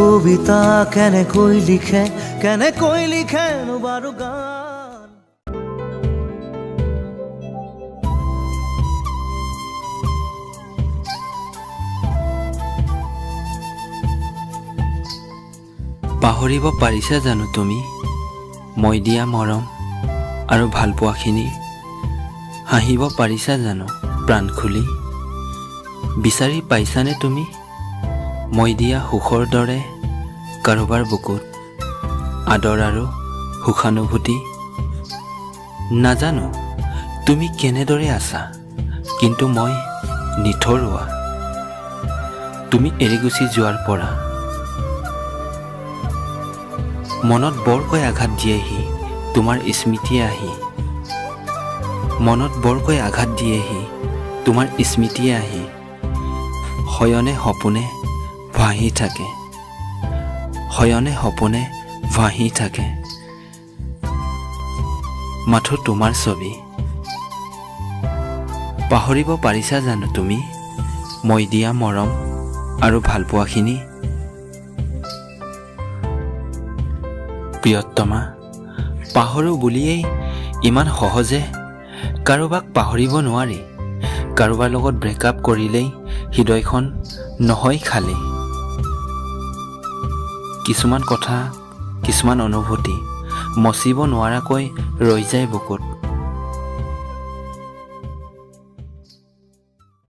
কবিতা কেনেকৈ লিখে বাৰু গান। পাহৰিব পাৰিছা জানো তুমি মই দিয়া মৰম আৰু ভালপোৱাখিনি? হাঁহিব পাৰিছা জানো প্ৰাণ খুলি? বিচাৰি পাইছানে তুমি মই দিয়া সুখৰ দৰে কাৰোবাৰ বুকুত আদৰ আৰু সুখানুভূতি? নাজানো তুমি কেনেদৰে আছা, কিন্তু মই নিথৰুৱা তুমি এৰি গুচি যোৱাৰ পৰা। মনত বৰকৈ আঘাত দিয়েহি তোমাৰ স্মৃতিয়ে আহি, মনত বৰকৈ আঘাত দিয়েহি তোমাৰ স্মৃতিয়ে আহি। শয়নে সপোনে ভাহি থাকে, শয়নে সপোনে ভাহি থাকে, মাথো তোমাৰ ছবি। পাহৰিব পাৰিছা জানো তুমি মই দিয়া মৰম আৰু ভালপোৱাখিনি? প্ৰিয়তমা, পাহৰো বুলিয়েই ইমান সহজে কাৰোবাক পাহৰিব নোৱাৰি। কাৰোবাৰ লগত ব্ৰেকআপ কৰিলেই হৃদয়খন নহয় খালী। কিছুমান কথা, কিছুমান অনুভূতি মচিব নোৱাৰাকৈ ৰৈ যায় বুকুত।